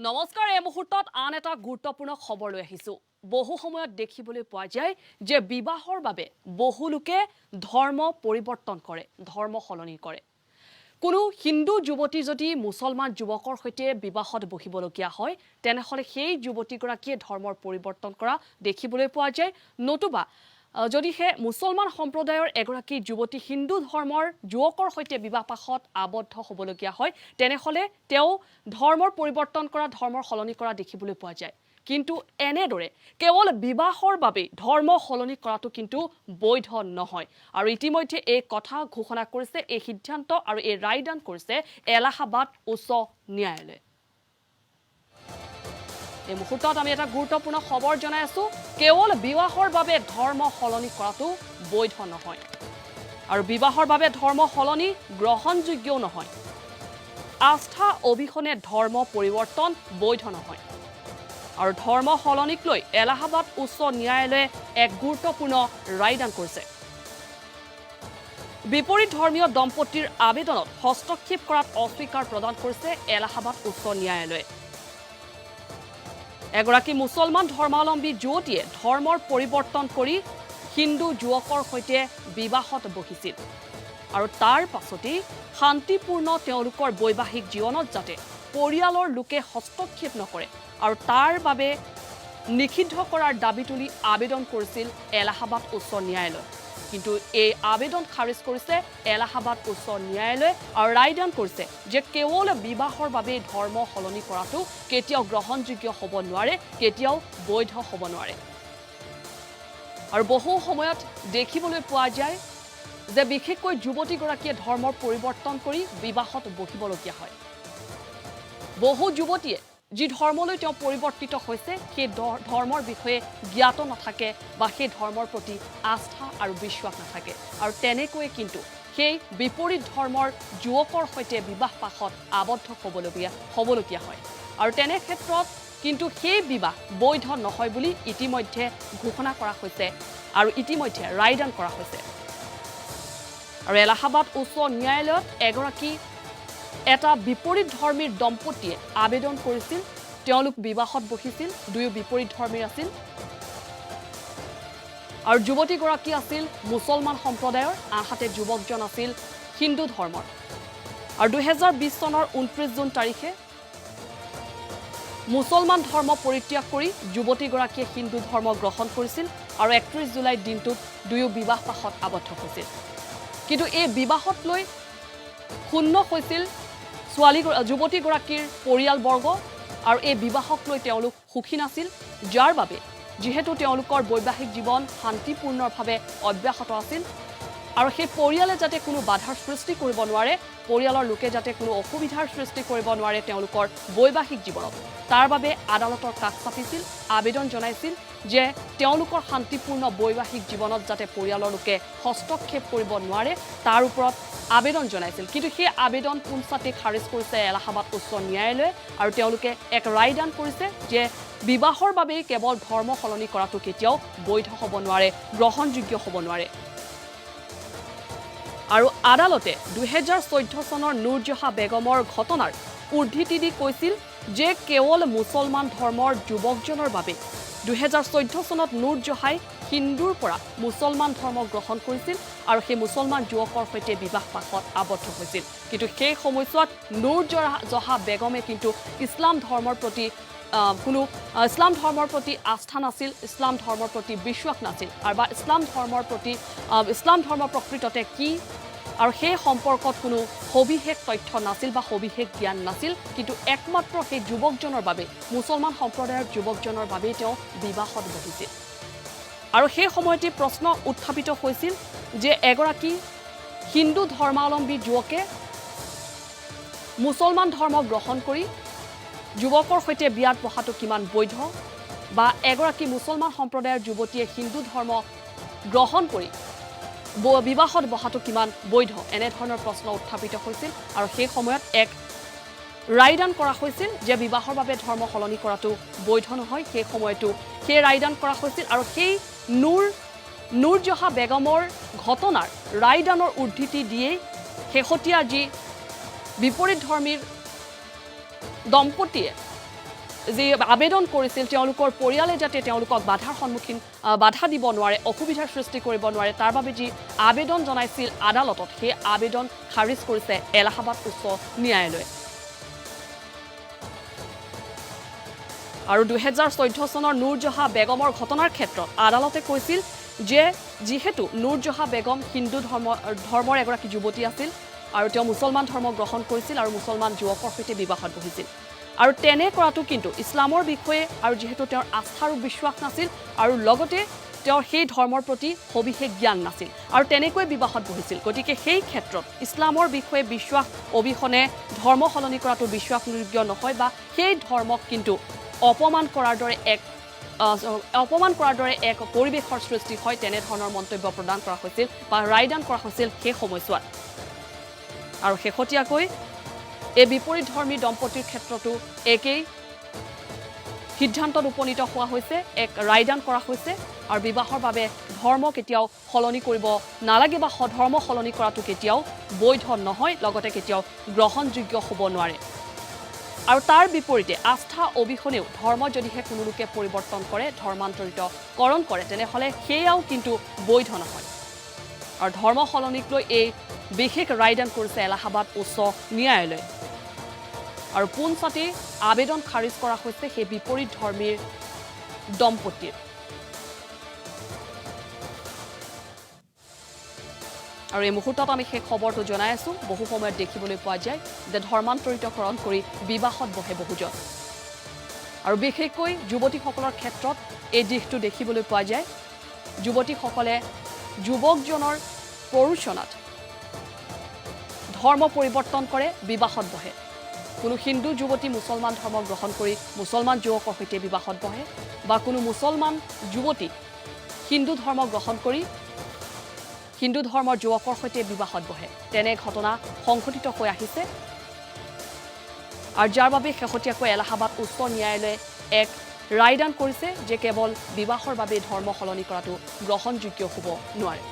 নমস্কাৰ এই মুহূৰ্তত আন এটা গুৰুত্বপূৰ্ণ খবৰ লৈ আহিছো বহু সময়ত দেখিবলৈ পোৱা যায় যে বিবাহৰ বাবে বহু লোকে ধৰ্ম পৰিৱৰ্তন কৰে ধৰ্ম সলনি কৰে কোনো হিন্দু যুৱতী যদি মুছলমান যুৱকৰ সৈতে বিবাহত বহিবলগীয়া হয় তেনেহলে সেই যুৱতীগৰাকীয়ে ধৰ্মৰ পৰিৱৰ্তন কৰা দেখিবলৈ পোৱা যায় নতুবা যদি হে মুছলমান সম্প্ৰদায়ৰ এগৰাকী যুৱতী হিন্দু ধৰ্মৰ যুৱকৰ সৈতে বিবাহপাশত আবদ্ধ হ'বলগীয়া হয় তেনেহলে তেওঁ ধৰ্মৰ পৰিৱৰ্তন কৰা ধৰ্মৰ সলনি কৰা দেখিবলৈ পোৱা যায় কিন্তু এনেদৰে কেৱল বিবাহৰ বাবে ধৰ্ম সলনি কৰাটো কিন্তু বৈধ নহয় আৰু ইতিমধ্যে এই কথা ঘোষণা কৰিছে এই সিদ্ধান্ত আৰু এই ৰায়দান কৰিছে এলাহাবাদ উচ্চ ন্যায়ালয়ে এই মুহূৰ্তত আমি এটা গুৰুত্বপূৰ্ণ খবৰ জনাই আছো কেৱল বিবাহৰ বাবে ধৰ্ম সলনি কৰাটো বৈধ নহয় আৰু বিবাহৰ বাবে ধৰ্ম সলনি গ্ৰহণযোগ্যও নহয় আস্থা অবিহনে ধৰ্ম পৰিৱৰ্তন বৈধ নহয় আৰু ধৰ্ম সলনিক লৈ এলাহাবাদ উচ্চ ন্যায়ালয়ে এক গুৰুত্বপূৰ্ণ ৰায়দান কৰিছে বিপৰীত ধৰ্মীয় দম্পতীৰ আবেদনত হস্তক্ষেপ কৰাত অস্বীকাৰ প্ৰদান কৰিছে এলাহাবাদ উচ্চ ন্যায়ালয়ে এগৰাকী মুছলমান ধৰ্মাৱলম্বী যুৱতীয়ে ধৰ্মৰ পৰিৱৰ্তন কৰি হিন্দু যুৱকৰ সৈতে বিবাহত বহিছিল আৰু তাৰ পাছতেই শান্তিপূৰ্ণ তেওঁলোকৰ বৈবাহিক জীৱনত যাতে পৰিয়ালৰ লোকে হস্তক্ষেপ নকৰে আৰু তাৰ বাবে নিষিদ্ধ কৰাৰ দাবী তুলি আবেদন কৰিছিল এলাহাবাদ উচ্চ ন্যায়ালয় কিন্তু এই আবেদন খাৰিজ কৰিছে এলাহাবাদ উচ্চ ন্যায়ালয়ে আৰু ৰায়দান কৰিছে যে কেৱল বিবাহৰ বাবে ধৰ্ম সলনি কৰাটো কেতিয়াও গ্ৰহণযোগ্য হ'ব নোৱাৰে কেতিয়াও বৈধ হ'ব নোৱাৰে আৰু বহু সময়ত দেখিবলৈ পোৱা যায় যে বিশেষকৈ যুৱতীগৰাকীয়ে ধৰ্মৰ পৰিৱৰ্তন কৰি বিবাহত বহিবলগীয়া হয় বহু যুৱতীয়ে যি ধৰ্মলৈ তেওঁ পৰিৱৰ্তিত হৈছে সেই ধৰ্মৰ বিষয়ে জ্ঞাত নাথাকে বা সেই ধৰ্মৰ প্ৰতি আস্থা আৰু বিশ্বাস নাথাকে আৰু তেনেকৈয়ে কিন্তু সেই বিপৰীত ধৰ্মৰ যুৱকৰ সৈতে বিবাহপাশত আবদ্ধ হ'বলগীয়া হয় আৰু তেনে ক্ষেত্ৰত কিন্তু সেই বিবাহ বৈধ নহয় বুলি ইতিমধ্যে ঘোষণা কৰা হৈছে আৰু ইতিমধ্যে ৰায়দান কৰা হৈছে আৰু এলাহাবাদ উচ্চ ন্যায়ালয়ত এগৰাকী এটা বিপৰীত ধৰ্মীৰ দম্পতীয়ে আবেদন কৰিছিল তেওঁলোক বিবাহত বহিছিল দুয়ো বিপৰীত ধৰ্মীৰ আছিল আৰু যুৱতীগৰাকী আছিল মুছলমান সম্প্ৰদায়ৰ আনহাতে যুৱকজন আছিল হিন্দু ধৰ্মৰ আৰু 2020 চনৰ 29 জুন তাৰিখে মুছলমান ধৰ্ম পৰিত্যাগ কৰি যুৱতীগৰাকীয়ে হিন্দু ধৰ্ম গ্ৰহণ কৰিছিল আৰু 31 জুলাই দিনটোত দুয়ো বিবাহপাশত আবদ্ধ হৈছিল কিন্তু এই বিবাহত লৈ শূন্য হৈছিল যুৱতীগৰাকীৰ পৰিয়ালবৰ্গ আৰু এই বিবাহক লৈ তেওঁলোক সুখী নাছিল যাৰ বাবে যেহেতু তেওঁলোকৰ বৈবাহিক জীৱন শান্তিপূৰ্ণভাৱে অব্যাহত আছিল আৰু সেই পৰিয়ালে যাতে কোনো বাধাৰ সৃষ্টি কৰিব নোৱাৰে পৰিয়ালৰ লোকে যাতে কোনো অসুবিধাৰ সৃষ্টি কৰিব নোৱাৰে তেওঁলোকৰ বৈবাহিক জীৱনত তাৰ বাবে আদালতৰ কাষ চাপিছিল আবেদন জনাইছিল যে তেওঁলোকৰ শান্তিপূৰ্ণ বৈবাহিক জীৱনত যাতে পৰিয়ালৰ লোকে হস্তক্ষেপ কৰিব নোৱাৰে তাৰ ওপৰত আবেদন জনাইছিল কিন্তু সেই আবেদন পুনচাতে খাৰিজ কৰিছে এলাহাবাদ উচ্চ ন্যায়ালয়ে আৰু তেওঁলোকে এক ৰায়দান কৰিছে যে বিবাহৰ বাবে কেৱল ধৰ্ম সলনি কৰাটো কেতিয়াও বৈধ হ'ব নোৱাৰে গ্ৰহণযোগ্য হ'ব নোৱাৰে আৰু আদালতে 2014 চনৰ নুৰজহা বেগমৰ ঘটনাৰ উদ্ধৃতি দি কৈছিল যে কেৱল মুছলমান ধৰ্মৰ যুৱকজনৰ বাবে 2014 চনত নুৰজহাই হিন্দুৰ পৰা মুছলমান ধৰ্ম গ্ৰহণ কৰিছিল আৰু সেই মুছলমান যুৱকৰ সৈতে বিবাহপাশত আবদ্ধ হৈছিল কিন্তু সেই সময়ছোৱাত নুৰজহা বেগমে কিন্তু ইছলাম ধৰ্মৰ প্ৰতি আস্থা নাছিল ইছলাম ধৰ্মৰ প্ৰতি বিশ্বাস নাছিল আৰু বা ইছলাম ধৰ্ম প্ৰকৃততে কি আৰু সেই সম্পৰ্কত কোনো সবিশেষ তথ্য নাছিল বা সবিশেষ জ্ঞান নাছিল কিন্তু একমাত্ৰ সেই যুৱকজনৰ বাবে মুছলমান সম্প্ৰদায়ৰ যুৱকজনৰ বাবে তেওঁ বিবাহত বহিছিল আৰু সেই সময়তে প্ৰশ্ন উত্থাপিত হৈছিল যে এগৰাকী হিন্দু ধৰ্মাৱলম্বী যুৱকে মুছলমান ধৰ্ম গ্ৰহণ কৰি যুৱকৰ সৈতে বিয়াত বহাটো কিমান বৈধ বা এগৰাকী মুছলমান সম্প্ৰদায়ৰ যুৱতীয়ে হিন্দু ধৰ্ম গ্ৰহণ কৰি বিবাহত বহাটো কিমান বৈধ এনেধৰণৰ প্ৰশ্ন উত্থাপিত হৈছিল আৰু সেই সময়ত এক ৰায়দান কৰা হৈছিল যে বিবাহৰ বাবে ধৰ্ম সলনি কৰাটো বৈধ নহয় সেই সময়তো সেই ৰায়দান কৰা হৈছিল আৰু সেই নুৰজহা বেগমৰ ঘটনাৰ ৰায়দানৰ উদ্ধৃতি দিয়ে শেহতীয়া যি বিপৰীত ধৰ্মীৰ দম্পতীয়ে যি আবেদন কৰিছিল তেওঁলোকৰ পৰিয়ালে যাতে তেওঁলোকক বাধা দিব নোৱাৰে, অসুবিধাৰ সৃষ্টি কৰিব নোৱাৰে, তাৰ বাবে যি আবেদন জনাইছিল আদালতত, সেই আবেদন খাৰিজ কৰিছে এলাহাবাদ উচ্চ ন্যায়ালয়ে। আৰু 2014 চনৰ নুৰজহা বেগমৰ ঘটনাৰ ক্ষেত্ৰত আদালতে কৈছিল যে যিহেতু নুৰজহা বেগম হিন্দু ধৰ্মৰ এগৰাকী যুৱতী আছিল আৰু তেওঁ মুছলমান ধৰ্ম গ্ৰহণ কৰিছিল আৰু মুছলমান যুৱকৰ সৈতে বিবাহত বহিছিল। আৰু তেনে কৰাটো কিন্তু ইছলামৰ বিষয়ে আৰু যিহেতু তেওঁৰ আস্থা আৰু বিশ্বাস নাছিল আৰু লগতে তেওঁৰ সেই ধৰ্মৰ প্ৰতি সবিশেষ জ্ঞান নাছিল আৰু তেনেকৈ বিবাহত বহিছিল। গতিকে সেই ক্ষেত্ৰত ইছলামৰ বিষয়ে বিশ্বাস অবিহনে ধৰ্ম সলনি কৰাটো বিশ্বাসযোগ্য নহয় বা সেই ধৰ্মক কিন্তু অপমান কৰাৰ দৰে এক পৰিৱেশৰ সৃষ্টি হয়, তেনেধৰণৰ মন্তব্য প্ৰদান কৰা হৈছিল বা ৰায়দান কৰা হৈছিল সেই সময়ছোৱাত। আৰু শেহতীয়াকৈ এই বিপৰীতধৰ্মী দম্পতীৰ ক্ষেত্ৰতো একেই সিদ্ধান্তত উপনীত হোৱা হৈছে, এক ৰায়দান কৰা হৈছে আৰু বিবাহৰ বাবে ধৰ্ম কেতিয়াও সলনি কৰিব নালাগে বা ধৰ্ম সলনি কৰাটো কেতিয়াও বৈধ নহয়, লগতে কেতিয়াও গ্ৰহণযোগ্য হ'ব নোৱাৰে। আৰু তাৰ বিপৰীতে আস্থা অবিহনেও ধৰ্ম যদিহে কোনো লোকে পৰিৱৰ্তন কৰে, ধৰ্মান্তৰিতকৰণ কৰে, তেনেহ'লে সেয়াও কিন্তু বৈধ নহয়। আৰু ধৰ্ম সলনিক লৈ এই বিশেষ ৰায়দান কৰিছে এলাহাবাদ উচ্চ ন্যায়ালয়ে। আৰু পোনছাটেই আবেদন খাৰিজ কৰা হৈছে সেই বিপৰীত ধৰ্মীৰ দম্পতীৰ। আৰু এই মুহূৰ্তত আমি সেই খবৰটো জনাই আছোঁ। বহু সময়ত দেখিবলৈ পোৱা যায় যে ধৰ্মান্তৰিতকৰণ কৰি বিবাহত বহে বহুজন, আৰু বিশেষকৈ যুৱতীসকলৰ ক্ষেত্ৰত এই দিশটো দেখিবলৈ পোৱা যায়। যুৱতীসকলে যুৱকজনৰ প্ৰৰোচনাত ধৰ্ম পৰিৱৰ্তন কৰে, বিবাহত বহে। কোনো হিন্দু যুৱতী মুছলমান ধৰ্ম গ্ৰহণ কৰি মুছলমান যুৱকৰ সৈতে বিবাহত বহে বা কোনো মুছলমান যুৱতী হিন্দু ধৰ্ম গ্ৰহণ কৰি হিন্দু ধৰ্মৰ যুৱকৰ সৈতে বিবাহত বহে। তেনে ঘটনা সংঘটিত হৈ আহিছে আৰু যাৰ বাবে শেহতীয়াকৈ এলাহাবাদ উচ্চ ন্যায়ালয়ে এক ৰায়দান কৰিছে যে কেৱল বিবাহৰ বাবে ধৰ্ম সলনি কৰাটো গ্ৰহণযোগ্য হ'ব নোৱাৰে।